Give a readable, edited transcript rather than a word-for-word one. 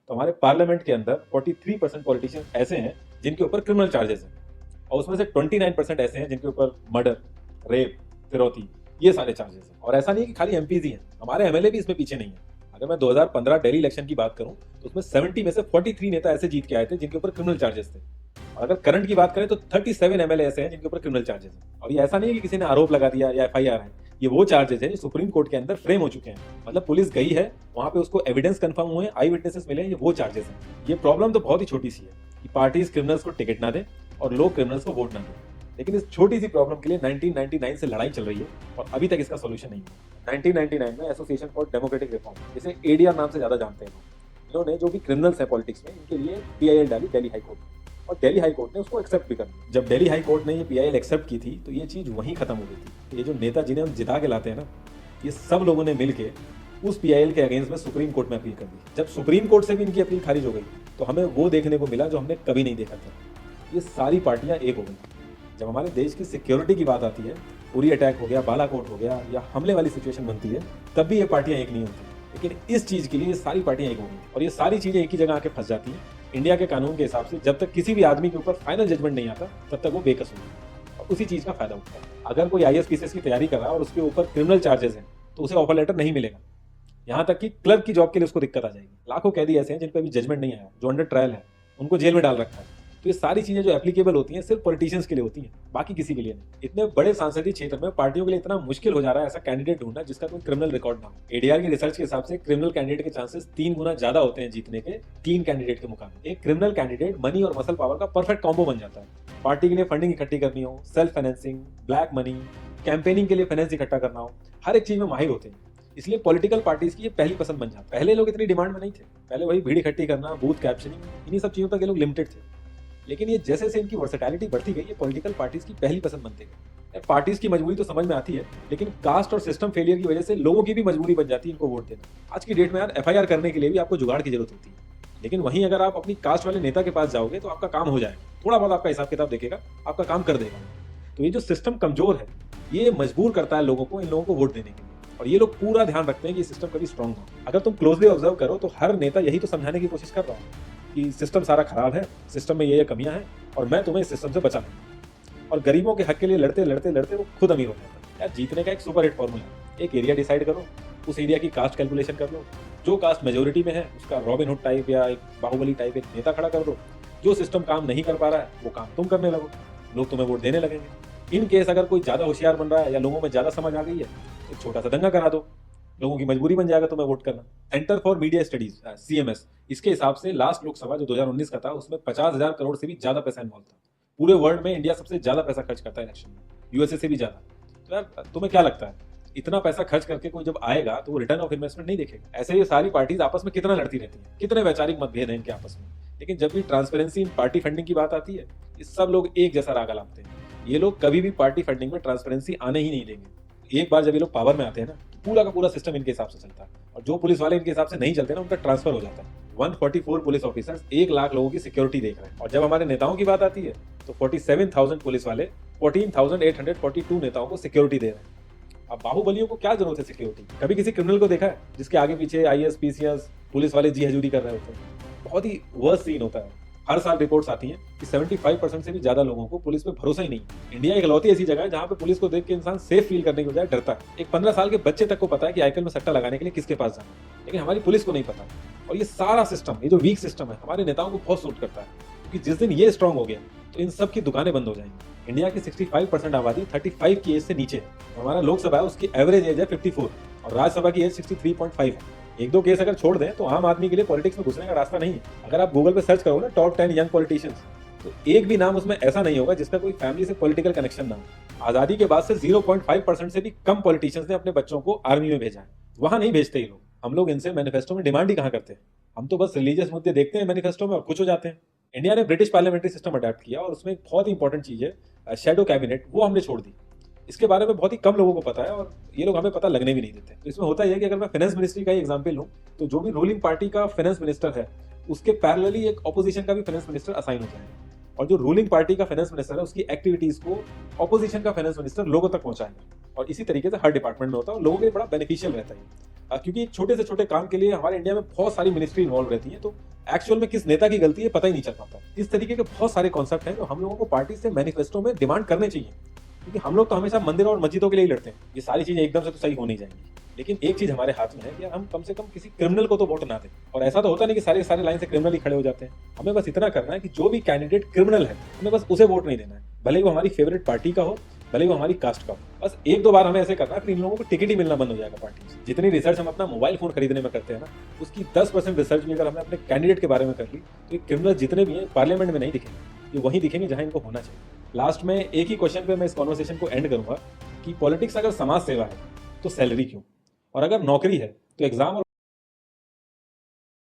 तो हमारे पार्लियामेंट के अंदर 43% पॉलिटिशियन ऐसे हैं जिनके ऊपर क्रिमिनल चार्जेस हैं, और उसमें से 29% ऐसे हैं जिनके ऊपर मर्डर, रेप, फिरौती, ये सारे चार्जेस हैं। और ऐसा नहीं है कि खाली एमपीज ही हैं, हमारे एमएलए भी इसमें पीछे नहीं है। अगर मैं 2015 दिल्ली इलेक्शन की बात करूं तो उसमें 70 में से 43 नेता ऐसे जीत के आए थे जिनके ऊपर क्रिमिनल चार्जेस थे। और अगर करंट की बात करें तो 37 एमएलए ऐसे हैं जिनके ऊपर क्रिमिनल चार्जेस हैं। और ये ऐसा नहीं है कि किसी ने आरोप लगा दिया या एफआईआर है, ये वो चार्जेस हैं जो सुप्रीम कोर्ट के अंदर फ्रेम हो चुके हैं। मतलब पुलिस गई है वहां पे, उसको एविडेंस कंफर्म हुए, आई विटनेसेस मिले, ये वो चार्जेस हैं। ये प्रॉब्लम तो बहुत ही छोटी सी है कि पार्टीज क्रिमिनल्स को टिकट ना दें और लोग क्रिमिनल्स को वोट ना दें, लेकिन इस छोटी सी प्रॉब्लम के लिए 1999 से लड़ाई चल रही है और अभी तक इसका सोल्यूशन नहीं है। 1999 में एसोसिएशन फॉर डेमोक्रेटिक रिफॉर्म, जिसे एडीआर नाम से ज्यादा जानते हैं लोग, इन्होंने जो भी क्रिमिनल्स हैं पॉलिटिक्स में, इनके लिए पीआईएल डाली दिल्ली हाई कोर्ट में, और दिल्ली हाई कोर्ट ने उसको एक्सेप्ट भी कर लिया। जब दिल्ली हाई कोर्ट ने ये पीआईएल एक्सेप्ट की थी तो ये चीज वहीं खत्म हो गई थी। ये जो नेता जिन्हें हम जिता के लाते हैं ना, ये सब लोगों ने मिलकर उस पीआईएल के अगेंस्ट में सुप्रीम कोर्ट में अपील कर दी। जब सुप्रीम कोर्ट से भी इनकी अपील खारिज हो गई तो हमें वो देखने को मिला जो हमने कभी नहीं देखा था, ये सारी पार्टियां एक हो गई। जब हमारे देश की सिक्योरिटी की बात आती है, उरी अटैक हो गया, बालाकोट हो गया, या हमले वाली सिचुएशन बनती है, तब भी ये पार्टियां एक नहीं होती। लेकिन इस चीज के लिए ये सारी पार्टियां एक हो गई और ये सारी चीजें एक ही जगह आके फंस जाती हैं। इंडिया के कानून के हिसाब से जब तक किसी भी आदमी के ऊपर फाइनल जजमेंट नहीं आता तब तक वो बेकसूर है और उसी चीज का फायदा उठता है। अगर कोई आईएएस पीसीएस की तैयारी कर रहा है और उसके ऊपर क्रिमिनल चार्जेस हैं तो उसे ऑफर लेटर नहीं मिलेगा। यहाँ तक कि क्लर्क की जॉब के लिए उसको दिक्कत आ जाएगी। लाखों कैदी ऐसे हैं जिन पर अभी जजमेंट नहीं आया, जो अंडर ट्रायल है, उनको जेल में डाल रखा है। तो ये सारी चीजें जो एप्लीकेबल होती हैं सिर्फ पॉलिटिशियंस के लिए होती हैं, बाकी किसी के लिए नहीं। इतने बड़े सांसदीय क्षेत्र में पार्टियों के लिए इतना मुश्किल हो जा रहा है ऐसा कैंडिडेट ढूंढना जिसका कोई क्रिमिनल रिकॉर्ड ना हो। एडीआर की रिसर्च के हिसाब से क्रिमिनल कैंडिडेट के चांसेस 3 गुना ज्यादा होते हैं जीतने के क्लीन कैंडिडेट के मुकाबले। एक क्रिमिनल कैंडिडेट मनी और मसल पावर का परफेक्ट कॉम्बो बन जाता है। पार्टी के लिए फंडिंग इकट्ठी करनी हो, self financing, black money, campaigning के लिए फाइनेंस इकट्ठा करना हो, हर एक चीज में माहिर होते हैं। इसलिए पॉलिटिकल पार्टीज की ये पहली पसंद बन जाती है। पहले लोग इतनी डिमांड में नहीं थे, पहले वही भीड़ इकट्ठी करना, बूथ कैप्चरिंग, इन्हीं सब चीजों तक ये लोग लिमिटेड थे। लेकिन ये जैसे से इनकी वर्सेटैलिटी बढ़ती गई, ये पॉलिटिकल पार्टीज की पहली पसंद बनते गए। पार्टीज की मजबूरी तो समझ में आती है, लेकिन कास्ट और सिस्टम फेलियर की वजह से लोगों की भी मजबूरी बन जाती है इनको वोट देना। आज की डेट में यार एफआईआर करने के लिए भी आपको जुगाड़ की जरूरत होती है, लेकिन वहीं अगर आप अपनी कास्ट वाले नेता के पास जाओगे तो आपका काम हो जाएगा, थोड़ा बहुत आपका हिसाब किताब देखेगा, आपका काम कर देगा। तो ये जो सिस्टम कमजोर है ये मजबूर करता है लोगों को इन लोगों को वोट देने के लिए, और ये लोग पूरा ध्यान रखते हैं कि सिस्टम कभी स्ट्रांग हो। अगर तुम क्लोजली ऑब्जर्व करो तो हर नेता यही तो समझाने की कोशिश कर रहा है कि सिस्टम सारा खराब है, सिस्टम में ये कमियां हैं और मैं तुम्हें इस सिस्टम से बचा लूंगा। और गरीबों के हक के लिए लड़ते लड़ते लड़ते वो खुद अमीर हो जाता है। यार जीतने का एक सुपर हिट फॉर्मूला, एक एरिया डिसाइड करो, उस एरिया की कास्ट कैलकुलेशन कर लो, जो कास्ट मेजोरिटी में है उसका रॉबिन हुड टाइप या एक बाहुबली टाइप एक नेता खड़ा कर दो, जो सिस्टम काम नहीं कर पा रहा है वो काम तुम करने लगो, लोग तुम्हें वोट देने लगेंगे। इन केस अगर कोई ज्यादा होशियार बन रहा है या लोगों में ज्यादा समझ आ गई है, एक छोटा सा दंगा करा दो, लोगों की मजबूरी बन जाएगा तुम्हें वोट करना। Centre for media studies CMS, इसके हिसाब से लास्ट लोकसभा जो 2019 का था उसमें 50,000 करोड़ से भी ज्यादा पैसा इन्वॉल्व था। पूरे वर्ल्ड में इंडिया सबसे ज्यादा पैसा खर्च करता है इलेक्शन में, यूएसए से भी ज्यादा। तो यार तुम्हें क्या लगता है, इतना पैसा खर्च करके कोई जब आएगा तो वो रिटर्न ऑफ इन्वेस्टमेंट नहीं देखेगा? ऐसे ये सारी पार्टीज आपस में कितना लड़ती रहती है, कितने वैचारिक मतभेद हैं इनके आपस में, लेकिन जब भी ट्रांसपेरेंसी इन पार्टी फंडिंग की बात आती है ये सब लोग एक जैसा राग लाते हैं। ये लोग कभी भी पार्टी फंडिंग में ट्रांसपेरेंसी आने ही नहीं देंगे। एक बार जब ये लोग पावर में आते हैं ना, पूरा का पूरा सिस्टम इनके हिसाब से चलता है, और जो पुलिस वाले इनके हिसाब से नहीं चलते ना उनका ट्रांसफर हो जाता है। 144 पुलिस ऑफिसर्स 1 लाख लोगों की सिक्योरिटी देख रहे हैं, और जब हमारे नेताओं की बात आती है तो 47,000 पुलिस वाले 14,842 नेताओं को सिक्योरिटी दे रहे हैं। अब बाहुबलियों को क्या जरूरत है सिक्योरिटी? कभी किसी क्रिमिनल को देखा है जिसके आगे पीछे आईएएस पीसीएस पुलिस वाले जी हजूरी कर रहे होते हैं? बहुत ही वर्स्ट सीन होता है। हर साल रिपोर्ट्स आती हैं कि 75% से भी ज्यादा लोगों को पुलिस पे भरोसा ही नहीं है। इंडिया एक इकलौती ऐसी जगह है जहां पे पुलिस को देख के इंसान सेफ फील करने के बजाय डरता है। एक 15 साल के बच्चे तक को पता है कि आईपीएल में सट्टा लगाने के लिए किसके पास जाना है, लेकिन हमारी पुलिस को नहीं पता। और ये सारा सिस्टम, ये जो वीक सिस्टम है, हमारे नेताओं को बहुत सूट करता है, क्योंकि जिस दिन ये स्ट्रांग हो गया तो इन सब की दुकानें बंद हो जाएंगी। इंडिया की 65% आबादी 35 की एज से नीचे है। हमारा लोकसभा है उसकी एवरेज एज है 54 और राज्यसभा की एज 63.5 है। एक दो केस अगर छोड़ दें तो आम आदमी के लिए पॉलिटिक्स में घुसने का रास्ता नहीं है। अगर आप गूगल पे सर्च करो ना टॉप 10 यंग पॉलिटिशियंस, तो एक भी नाम उसमें ऐसा नहीं होगा जिसका कोई फैमिली से पॉलिटिकल कनेक्शन ना हो। आजादी के बाद से 0.5% से भी कम पॉलिटिशियंस ने अपने बच्चों को आर्मी में भेजा है। वहां नहीं भेजते ये लोग। हम लोग इनसे मैनिफेस्टो में डिमांड ही कहां करते हैं? हम तो बस रिलीजियस मुद्दे देखते हैं मैनिफेस्टो में और कुछ हो जाते हैं। इंडिया ने ब्रिटिश पार्लियामेंट्री सिस्टम अडॉप्ट किया और उसमें एक बहुत ही इंपॉर्टेंट चीज है शैडो कैबिनेट, वो हमने छोड़ दी। इसके बारे में बहुत ही कम लोगों को पता है और ये लोग हमें पता लगने भी नहीं देते। तो इसमें होता यह है कि अगर मैं फाइनेंस मिनिस्ट्री का ही एग्जांपल लूं तो जो भी रूलिंग पार्टी का फाइनेंस मिनिस्टर है उसके पैरेलली एक ऑपोजिशन का भी फाइनेंस मिनिस्टर असाइन हो जाएगा, और जो रूलिंग पार्टी का फाइनेंस मिनिस्टर है उसकी एक्टिविटीज को ऑपोजिशन का फाइनेंस मिनिस्टर लोगों तक पहुंचाएगा। और इसी तरीके से हर डिपार्टमेंट में होता है और लोगों के लिए बड़ा बेनिफिशियल रहता है, क्योंकि छोटे से छोटे काम के लिए हमारे इंडिया में बहुत सारी मिनिस्ट्री इन्वॉल्व रहती है। तो एक्चुअल में किस नेता की गलती है पता ही नहीं चल पाता। इस तरीके के बहुत सारे कॉन्सेप्ट हैं जो हम लोगों को पार्टी से मैनिफेस्टो में डिमांड करने चाहिए, क्योंकि हम लोग तो हमेशा मंदिर और मस्जिदों के लिए ही लड़ते हैं। ये सारी चीजें एकदम से तो सही हो नहीं जाएंगी, लेकिन एक चीज हमारे हाथ में है कि यार हम कम से कम किसी क्रिमिनल को तो वोट ना दें। और ऐसा तो होता नहीं कि सारे सारे लाइन से क्रिमिनल ही खड़े हो जाते हैं। हमें बस इतना करना है कि जो भी कैंडिडेट क्रिमिनल है हमें बस उसे वोट नहीं देना है, भले ही वो हमारी फेवरेट पार्टी का हो, भले ही वो हमारी कास्ट का हो। बस एक दो बार हमें ऐसे करना है, फिर इन लोगों को टिकट ही मिलना बंद हो जाएगा पार्टी से। जितनी रिसर्च हम अपना मोबाइल फोन खरीदने में करते हैं ना, उसकी 10% रिसर्च भी अगर हमने अपने कैंडिडेट के बारे में कर ली तो ये क्रिमिनल जितने भी हैं पार्लियामेंट में नहीं दिखेंगे, ये वहीं दिखेंगे जहां इनको होना चाहिए। लास्ट में एक ही क्वेश्चन पे मैं इस कॉन्वर्सेशन को एंड करूंगा कि पॉलिटिक्स अगर समाज सेवा है तो सैलरी क्यों, और अगर नौकरी है तो एग्जाम और